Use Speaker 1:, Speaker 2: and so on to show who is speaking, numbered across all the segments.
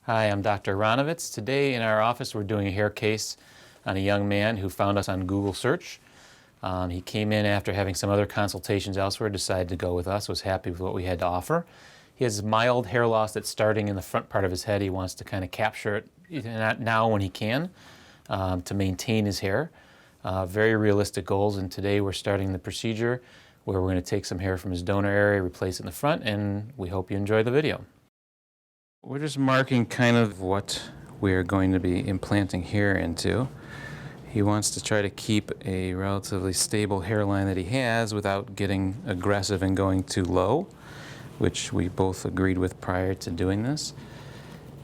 Speaker 1: Hi, I'm Dr. Aronovitz. Today in our office we're doing a hair case on a young man who found us on Google search. He came in after having some other consultations elsewhere, decided to go with us, was happy with what we had to offer. He has mild hair loss that's starting in the front part of his head. He wants to kind of capture it now when he can to maintain his hair. Very realistic goals, and today we're starting the procedure where we're going to take some hair from his donor area, replace it in the front, and we hope you enjoy the video. We're just marking kind of what we're going to be implanting hair into. He wants to try to keep a relatively stable hairline that he has without getting aggressive and going too low, which we both agreed with prior to doing this.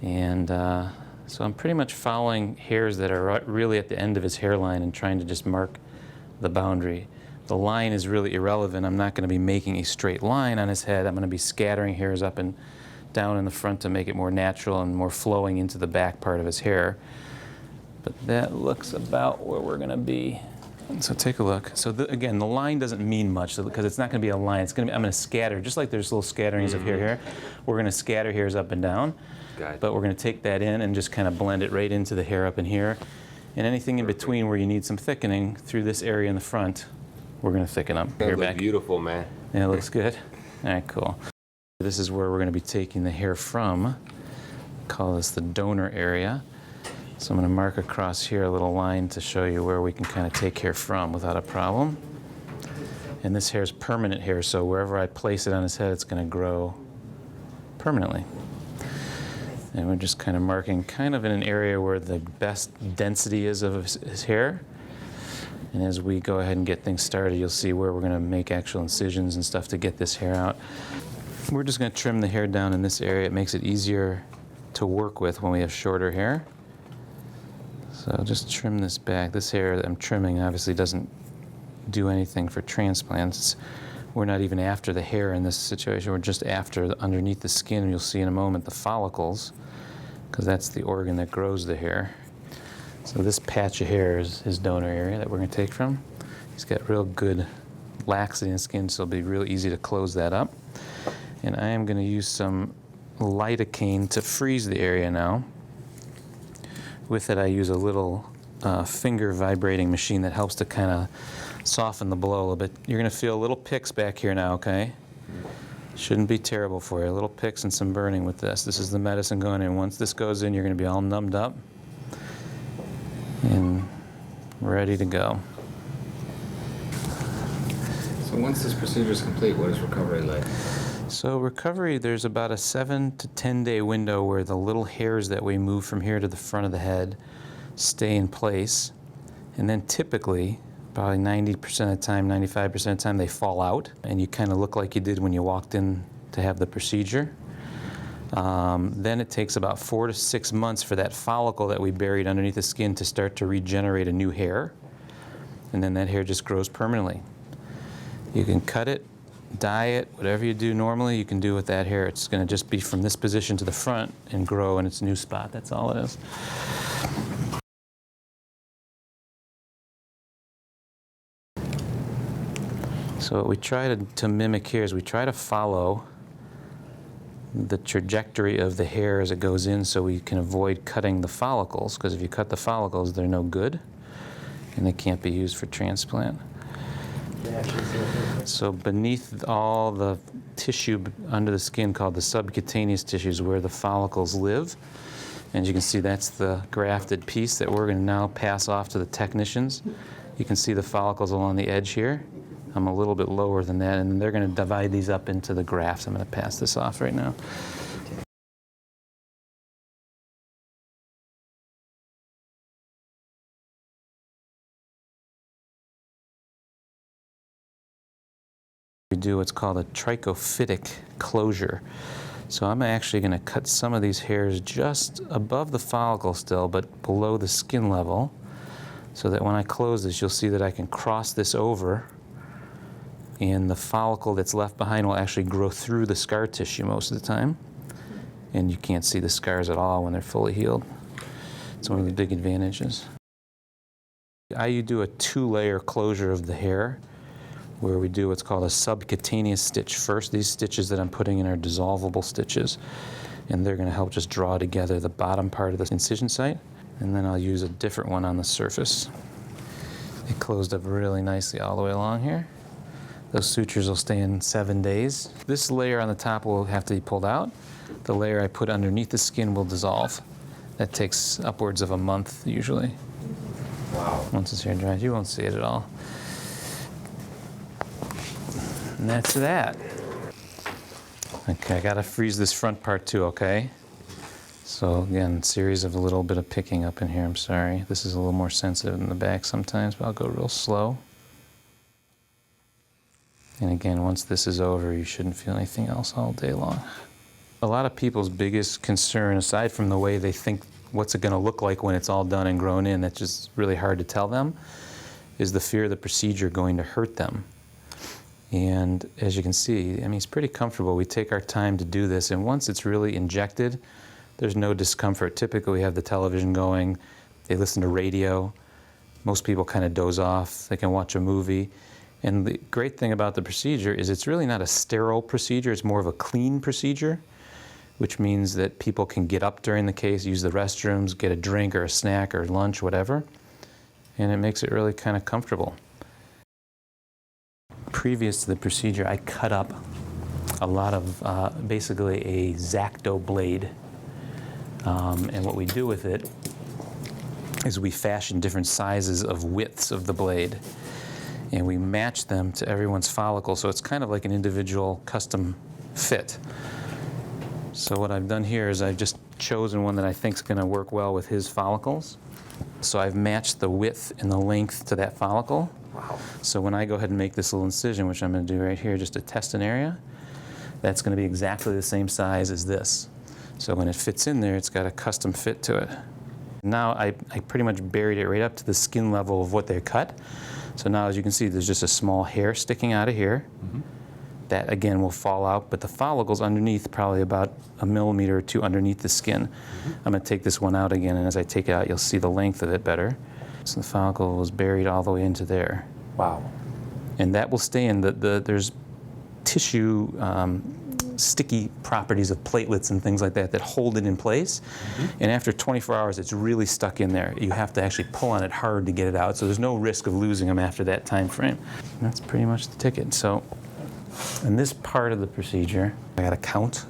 Speaker 1: And so I'm pretty much following hairs that are really at the end of his hairline and trying to just mark the boundary. The line is really irrelevant. I'm not going to be making a straight line on his head. I'm going to be scattering hairs up and down in the front to make it more natural and more flowing into the back part of his hair. But that looks about where we're going to be. So take a look. So again, the line doesn't mean much because it's not going to be a line. It's going to be, I'm going to scatter, just like there's little scatterings of hair here. We're going to scatter hairs up and down. But we're going to take that in and just kind of blend it right into the hair up in here. And anything in between where you need some thickening through this area in the front, we're going to thicken up.
Speaker 2: That looks beautiful, man.
Speaker 1: Yeah, it looks good. All right, cool. This is where we're going to be taking the hair from. Call this the donor area. So I'm going to mark across here a little line to show you where we can kind of take hair from without a problem. And this hair is permanent hair, so wherever I place it on his head, it's going to grow permanently. And we're just kind of marking kind of in an area where the best density is of his hair. And as we go ahead and get things started, you'll see where we're going to make actual incisions and stuff to get this hair out. We're just going to trim the hair down in this area. It makes it easier to work with when we have shorter hair. So I'll just trim this back. This hair that I'm trimming obviously doesn't do anything for transplants. We're not even after the hair in this situation. We're just after underneath the skin. And you'll see in a moment the follicles, because that's the organ that grows the hair. So this patch of hair is his donor area that we're going to take from. He's got real good laxity in his skin, so it'll be real easy to close that up. And I am going to use some lidocaine to freeze the area now. With it, I use a little finger vibrating machine that helps to kind of soften the blow a little bit. You're going to feel little picks back here now, okay? Shouldn't be terrible for you. Little picks and some burning with this. This is the medicine going in. Once this goes in, you're going to be all numbed up and ready to go.
Speaker 2: So once this procedure is complete, what is recovery like?
Speaker 1: So recovery, there's about a 7 to 10 day window where the little hairs that we move from here to the front of the head stay in place. And then typically, probably 90% of the time, 95% of the time, they fall out. And you kind of look like you did when you walked in to have the procedure. Then it takes about 4 to 6 months for that follicle that we buried underneath the skin to start to regenerate a new hair. And then that hair just grows permanently. You can cut it, dye it, whatever you do normally, you can do with that hair. It's going to just be from this position to the front and grow in its new spot. That's all it is. So what we try to mimic here is we try to follow the trajectory of the hair as it goes in so we can avoid cutting the follicles, because if you cut the follicles, they're no good and they can't be used for transplant. So beneath all the tissue under the skin called the subcutaneous tissues where the follicles live. And you can see that's the grafted piece that we're going to now pass off to the technicians. You can see the follicles along the edge here. I'm a little bit lower than that, and they're going to divide these up into the grafts. I'm going to pass this off right now. We do what's called a trichophytic closure. So I'm actually going to cut some of these hairs just above the follicle still, but below the skin level, so that when I close this, you'll see that I can cross this over, and the follicle that's left behind will actually grow through the scar tissue most of the time, and you can't see the scars at all when they're fully healed. It's one of the big advantages. I do a 2-layer closure of the hair, where we do what's called a subcutaneous stitch first. These stitches that I'm putting in are dissolvable stitches. and they're going to help just draw together the bottom part of the incision site. And then I'll use a different one on the surface. It closed up really nicely all the way along here. Those sutures will stay in 7 days. This layer on the top will have to be pulled out. The layer I put underneath the skin will dissolve. That takes upwards of a month usually.
Speaker 2: Wow.
Speaker 1: Once it's here and dries, you won't see it at all. And that's that. Okay, I gotta freeze this front part too, okay? So again, series of a little bit of picking up in here, I'm sorry. This is a little more sensitive in the back sometimes, but I'll go real slow. And again, once this is over, you shouldn't feel anything else all day long. A lot of people's biggest concern, aside from the way they think what's it gonna look like when it's all done and grown in, that's just really hard to tell them, is the fear of the procedure going to hurt them. And as you can see, I mean, it's pretty comfortable. We take our time to do this, and once it's really injected, there's no discomfort. Typically, we have the television going, they listen to radio. Most people kind of doze off. They can watch a movie. And the great thing about the procedure is it's really not a sterile procedure. It's more of a clean procedure, which means that people can get up during the case, use the restrooms, get a drink or a snack or lunch, whatever. And it makes it really kind of comfortable. Previous to the procedure, I cut up a lot of basically a Zacto blade. And what we do with it is we fashion different sizes of widths of the blade, and we match them to everyone's follicle, so it's kind of like an individual custom fit. So what I've done here is I've just chosen one that I think is going to work well with his follicles. So I've matched the width and the length to that follicle.
Speaker 2: Wow.
Speaker 1: So when I go ahead and make this little incision, which I'm going to do right here just to test an area, that's going to be exactly the same size as this. So when it fits in there, it's got a custom fit to it. Now I pretty much buried it right up to the skin level of what they cut. So now, as you can see, there's just a small hair sticking out of here. Mm-hmm. That, again, will fall out, but the follicle's underneath, probably about 1 millimeter or 2 underneath the skin. Mm-hmm. I'm going to take this one out again, and as I take it out, you'll see the length of it better. So the follicle was buried all the way into there.
Speaker 2: Wow.
Speaker 1: And that will stay in. There's tissue sticky properties of platelets and things like that that hold it in place. Mm-hmm. And after 24 hours, it's really stuck in there. You have to actually pull on it hard to get it out, so there's no risk of losing them after that time frame. And that's pretty much the ticket. So in this part of the procedure, I got to count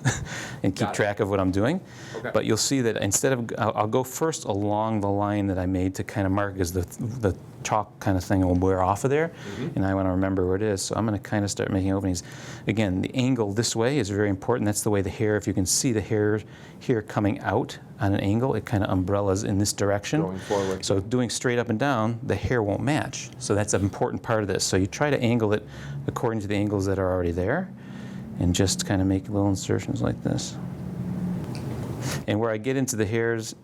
Speaker 1: and keep track of what I'm doing. Okay. But you'll see that instead of, I'll go first along the line that I made to kind of mark as the chalk kind of thing will wear off of there, and I want to remember where it is. So I'm going to kind of start making openings. Again, the angle this way is very important. That's the way the hair, if you can see the hair here coming out on an angle, it kind of umbrellas in this direction.
Speaker 2: Going forward.
Speaker 1: So doing straight up and down, the hair won't match. So that's an important part of this. So you try to angle it according to the angles that are already there, and just kind of make little insertions like this. And where I get into the hairs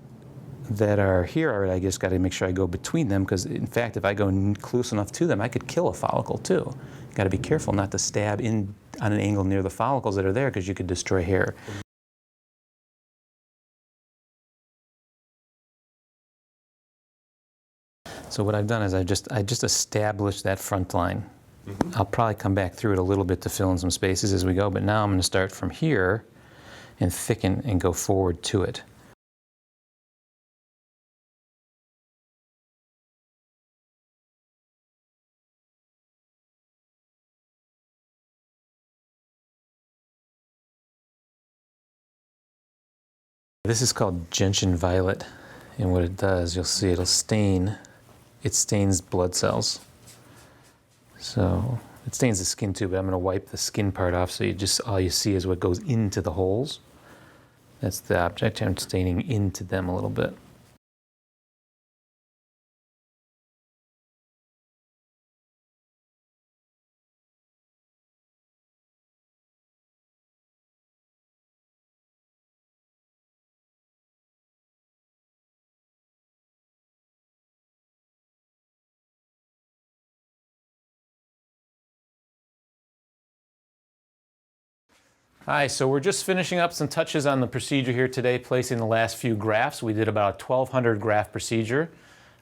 Speaker 1: that are here already, I just got to make sure I go between them, because in fact, if I go close enough to them, I could kill a follicle too. Got to be careful not to stab in on an angle near the follicles that are there, because you could destroy hair. So what I've done is I just established that front line. Mm-hmm. I'll probably come back through it a little bit to fill in some spaces as we go, but now I'm going to start from here and thicken and go forward to it. This is called gentian violet, and what it does, you'll see it stains blood cells. So it stains the skin too, but I'm going to wipe the skin part off, so all you see is what goes into the holes. That's the object. I'm staining into them a little bit. Hi, so we're just finishing up some touches on the procedure here today, placing the last few grafts. We did about a 1,200 graft procedure.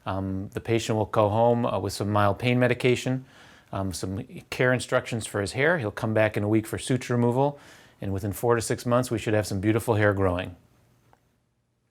Speaker 1: The patient will go home with some mild pain medication, some care instructions for his hair. He'll come back in a week for suture removal, and within 4 to 6 months we should have some beautiful hair growing.